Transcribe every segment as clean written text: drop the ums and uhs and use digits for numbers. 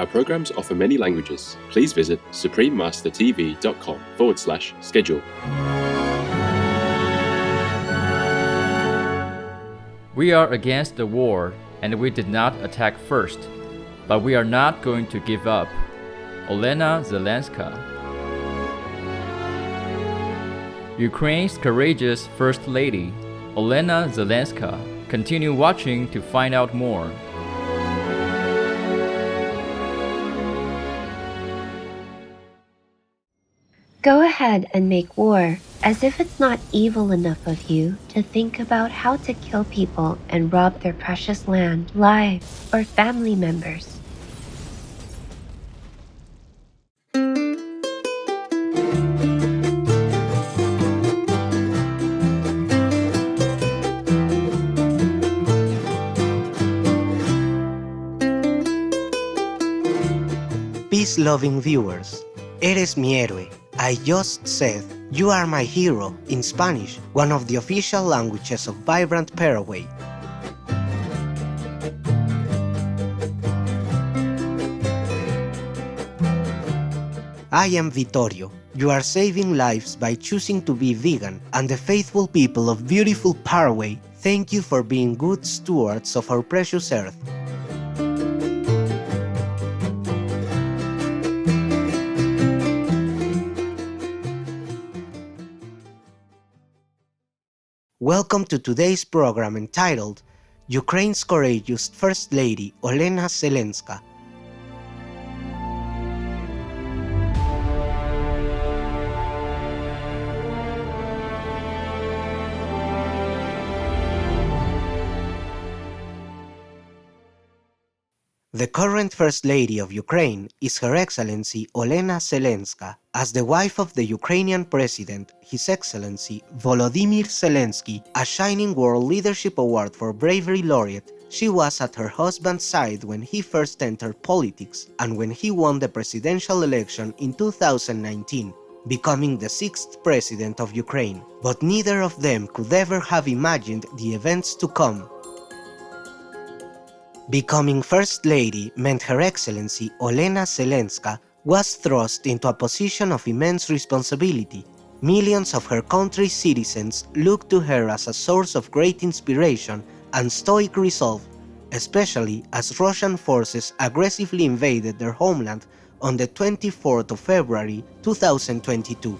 Our programs offer many languages. Please visit suprememastertv.com/schedule. We are against the war, and we did not attack first, but we are not going to give up. Olena, Zelenska. Ukraine's courageous First Lady, Olena Zelenska. Continue watching to find out more. Go ahead and make war, as if it's not evil enough of you to think about how to kill people and rob their precious land, lives, or family members. Peace-loving viewers, eres mi héroe. I just said, you are my hero, in Spanish, one of the official languages of vibrant Paraguay. I am Vittorio. You are saving lives by choosing to be vegan, and the faithful people of beautiful Paraguay, thank you for being good stewards of our precious earth. Welcome to today's program entitled Ukraine's Courageous First Lady Olena Zelenska. The current First Lady of Ukraine is Her Excellency Olena Zelenska. As the wife of the Ukrainian President, His Excellency Volodymyr Zelensky, a Shining World Leadership Award for Bravery laureate, she was at her husband's side when he first entered politics and when he won the presidential election in 2019, becoming the 6th President of Ukraine. But neither of them could ever have imagined the events to come. Becoming First Lady meant Her Excellency Olena Zelenska was thrust into a position of immense responsibility. Millions of her country's citizens looked to her as a source of great inspiration and stoic resolve, especially as Russian forces aggressively invaded their homeland on the 24th of February 2022.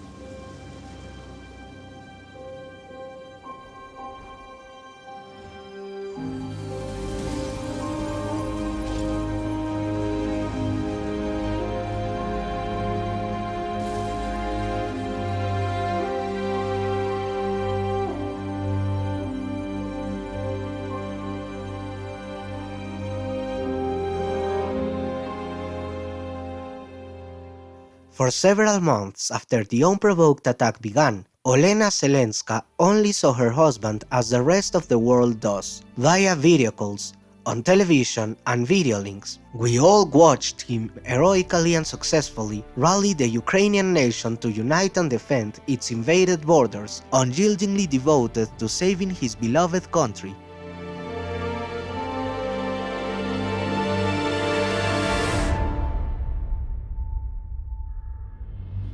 For several months after the unprovoked attack began, Olena Zelenska only saw her husband as the rest of the world does, via video calls, on television and video links. We all watched him heroically and successfully rally the Ukrainian nation to unite and defend its invaded borders, unyieldingly devoted to saving his beloved country.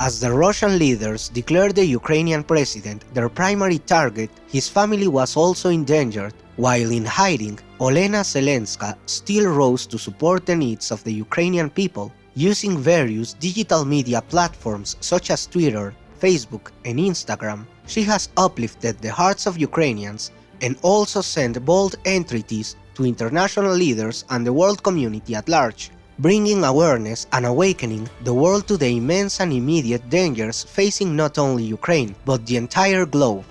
As the Russian leaders declared the Ukrainian president their primary target, his family was also endangered. While in hiding, Olena Zelenska still rose to support the needs of the Ukrainian people, using various digital media platforms such as Twitter, Facebook, and Instagram. She has uplifted the hearts of Ukrainians and also sent bold entreaties to international leaders and the world community at large, bringing awareness and awakening the world to the immense and immediate dangers facing not only Ukraine, but the entire globe.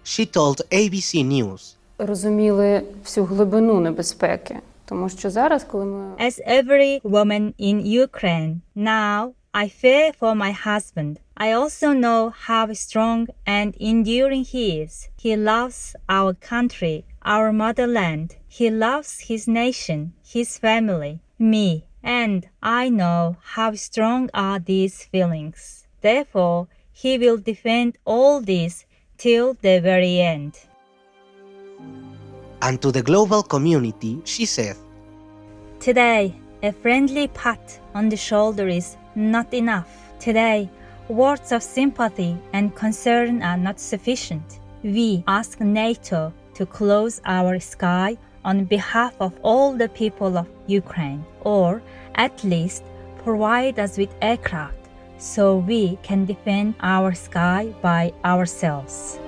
She told ABC News, розуміли всю глибину небезпеки, тому що зараз, коли ми... As every woman in Ukraine, now I fear for my husband. I also know how strong and enduring he is. He loves our country, our motherland. He loves his nation, his family, me, and I know how strong are these feelings. Therefore, he will defend all this till the very end. And to the global community, she said, Today, a friendly pat on the shoulder is not enough. Today, words of sympathy and concern are not sufficient. We ask NATO to close our sky on behalf of all the people of Ukraine, or at least provide us with aircraft so we can defend our sky by ourselves.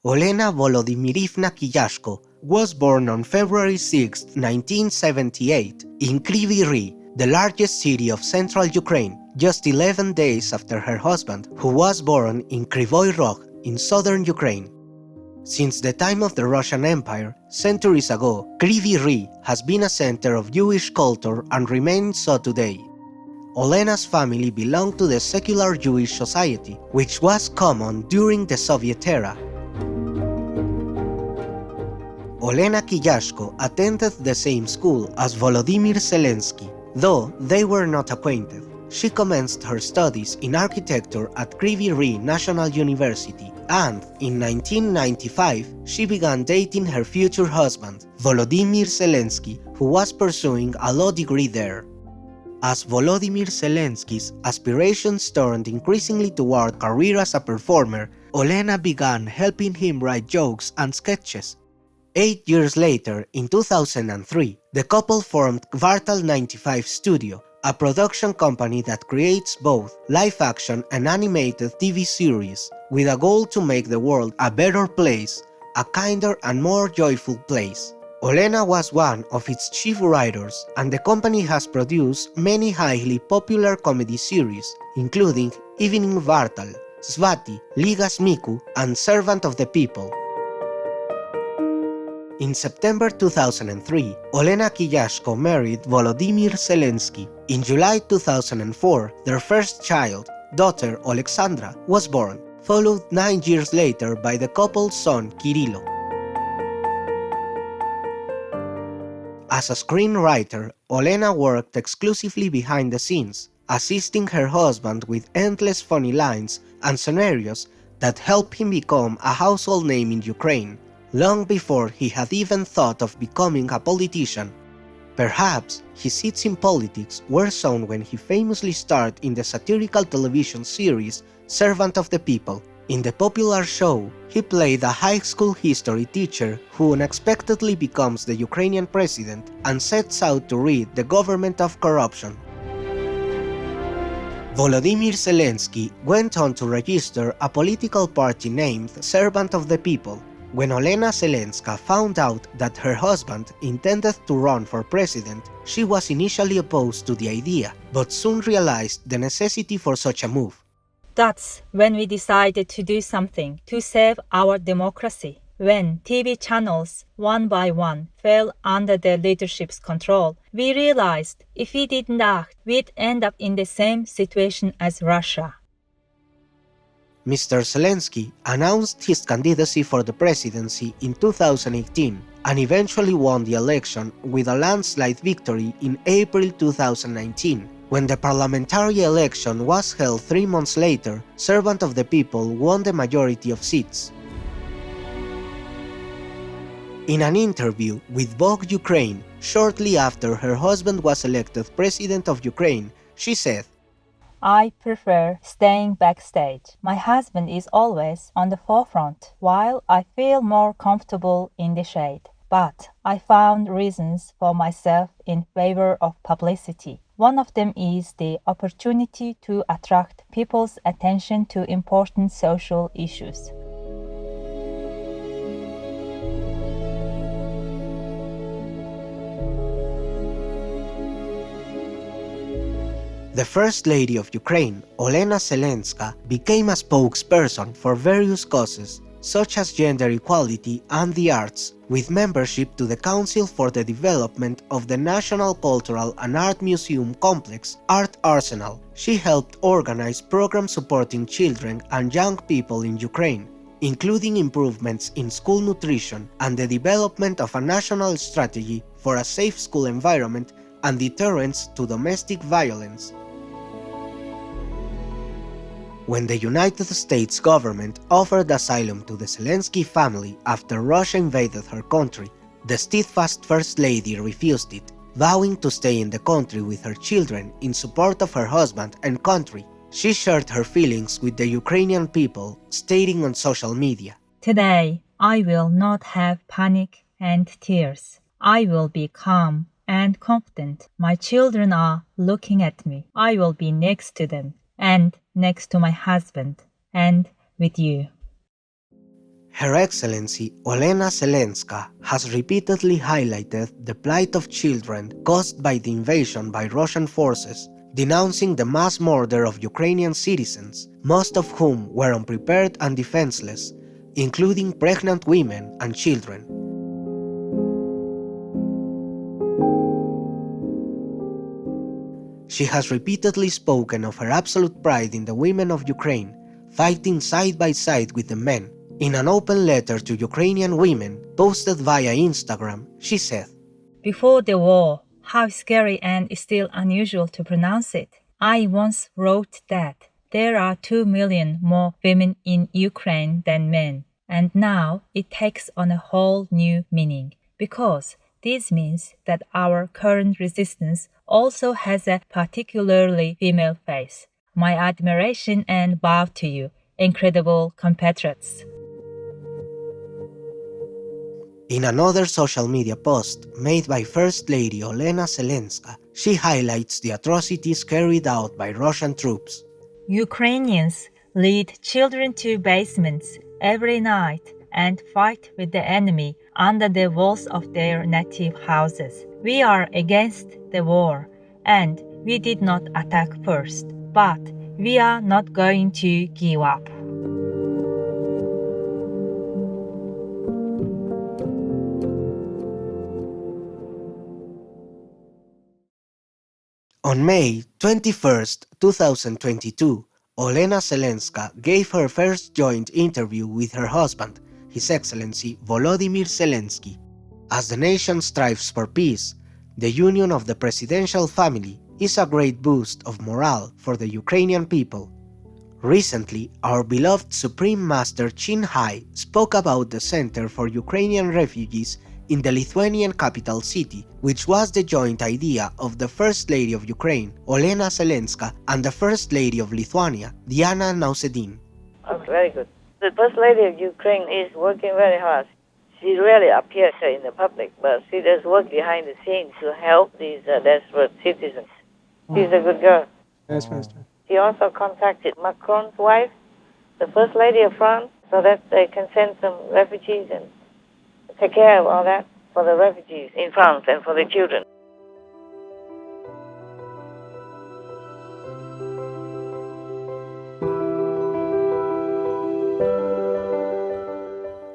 Olena Volodymyrivna Kiyashko was born on February 6, 1978, in Kryvyi Rih, the largest city of central Ukraine, just 11 days after her husband, who was born in Kryvyi Rih in southern Ukraine. Since the time of the Russian Empire, centuries ago, Kryvyi Rih has been a center of Jewish culture and remains so today. Olena's family belonged to the secular Jewish society, which was common during the Soviet era. Olena Kiyashko attended the same school as Volodymyr Zelensky, though they were not acquainted. She commenced her studies in architecture at Kryvyi Rih National University, and in 1995 she began dating her future husband, Volodymyr Zelensky, who was pursuing a law degree there. As Volodymyr Zelensky's aspirations turned increasingly toward career as a performer, Olena began helping him write jokes and sketches. 8 years later, in 2003, the couple formed Kvartal 95 Studio, a production company that creates both live-action and animated TV series, with a goal to make the world a better place, a kinder and more joyful place. Olena was one of its chief writers, and the company has produced many highly popular comedy series, including Evening Kvartal, Svati, Liga Smiku, and Servant of the People. In September 2003, Olena Kiyashko married Volodymyr Zelensky. In July 2004, their first child, daughter Alexandra, was born, followed 9 years later by the couple's son Kirilo. As a screenwriter, Olena worked exclusively behind the scenes, assisting her husband with endless funny lines and scenarios that helped him become a household name in Ukraine, long before he had even thought of becoming a politician. Perhaps his seeds in politics were sown when he famously starred in the satirical television series Servant of the People. In the popular show, he played a high school history teacher who unexpectedly becomes the Ukrainian president and sets out to rid the government of corruption. Volodymyr Zelensky went on to register a political party named Servant of the People. When Olena Zelenska found out that her husband intended to run for president, she was initially opposed to the idea, but soon realized the necessity for such a move. That's when we decided to do something to save our democracy. When TV channels, one by one, fell under their leadership's control, we realized if we didn't act, we'd end up in the same situation as Russia. Mr. Zelensky announced his candidacy for the presidency in 2018 and eventually won the election with a landslide victory in April 2019. When the parliamentary election was held 3 months later, Servant of the People won the majority of seats. In an interview with Vogue Ukraine, shortly after her husband was elected president of Ukraine, she said, I prefer staying backstage. My husband is always on the forefront, while I feel more comfortable in the shade. But I found reasons for myself in favor of publicity. One of them is the opportunity to attract people's attention to important social issues. The First Lady of Ukraine, Olena Zelenska, became a spokesperson for various causes, such as gender equality and the arts, with membership to the Council for the Development of the National Cultural and Art Museum Complex, Art Arsenal. She helped organize programs supporting children and young people in Ukraine, including improvements in school nutrition and the development of a national strategy for a safe school environment and deterrence to domestic violence. When the United States government offered asylum to the Zelensky family after Russia invaded her country, the steadfast First Lady refused it, vowing to stay in the country with her children in support of her husband and country. She shared her feelings with the Ukrainian people, stating on social media, Today, I will not have panic and tears. I will be calm and confident. My children are looking at me. I will be next to them and next to my husband and with you. Her Excellency Olena Zelenska has repeatedly highlighted the plight of children caused by the invasion by Russian forces, denouncing the mass murder of Ukrainian citizens, most of whom were unprepared and defenseless, including pregnant women and children. She has repeatedly spoken of her absolute pride in the women of Ukraine, fighting side by side with the men. In an open letter to Ukrainian women posted via Instagram, she said, Before the war, how scary and still unusual to pronounce it. I once wrote that there are 2 million more women in Ukraine than men, and now it takes on a whole new meaning, because this means that our current resistance also has a particularly female face. My admiration and bow to you, incredible compatriots. In another social media post made by First Lady Olena Zelenska, she highlights the atrocities carried out by Russian troops. Ukrainians lead children to basements every night and fight with the enemy under the walls of their native houses. We are against the war, and we did not attack first, but we are not going to give up. On May 21, 2022, Olena Zelenska gave her first joint interview with her husband, His Excellency Volodymyr Zelensky. As the nation strives for peace, the union of the presidential family is a great boost of morale for the Ukrainian people. Recently, our beloved Supreme Master Chin Hai spoke about the Center for Ukrainian Refugees in the Lithuanian capital city, which was the joint idea of the First Lady of Ukraine, Olena Zelenska, and the First Lady of Lithuania, Diana Nausėdienė. Oh, very good. The First Lady of Ukraine is working very hard. She rarely appears in the public, but she does work behind the scenes to help these desperate citizens. She's a good girl. Yes, Master. She also contacted Macron's wife, the First Lady of France, so that they can send some refugees and take care of all that for the refugees in France and for the children.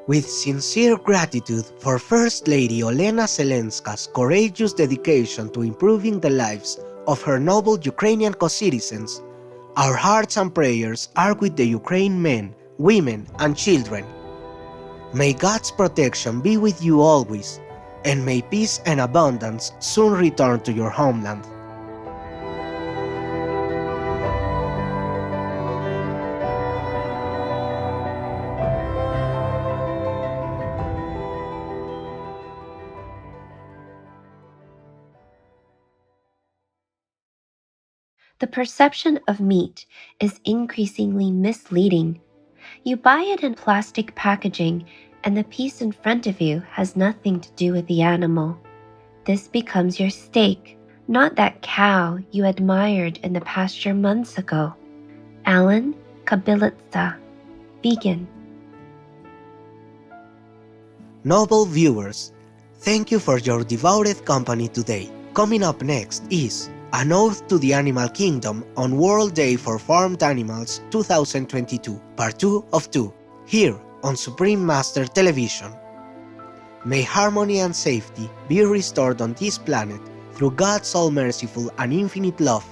With sincere gratitude for First Lady Olena Zelenska's courageous dedication to improving the lives of her noble Ukrainian co-citizens, our hearts and prayers are with the Ukraine men, women, and children. May God's protection be with you always, and may peace and abundance soon return to your homeland. The perception of meat is increasingly misleading. You buy it in plastic packaging, and the piece in front of you has nothing to do with the animal. This becomes your steak, not that cow you admired in the pasture months ago. Alan Kabilitsa, vegan. Noble viewers, thank you for your devoted company today. Coming up next is An Ode to the Animal Kingdom on World Day for Farmed Animals 2022, Part 2 of 2, here on Supreme Master Television. May harmony and safety be restored on this planet through God's all-merciful and infinite love.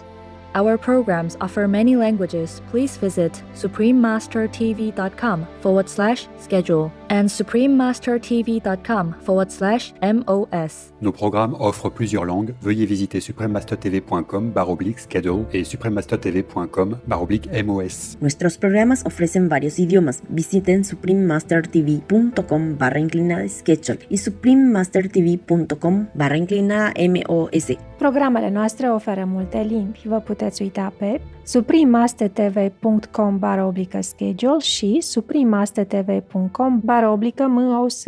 Our programs offer many languages. Please visit suprememastertv.com/schedule and suprememastertv.com/MOS. Nos programmes offrent plusieurs langues. Veuillez visiter suprememastertv.com/schedule et suprememastertv.com/MOS. Nuestros programas ofrecen varios idiomas. Visiten suprememastertv.com/schedule y suprememastertv.com/MOS. Programele noastre oferă multe limbi. Vă puteți uita pe suprememastertv.com/schedule și suprememastertv.com/MOS.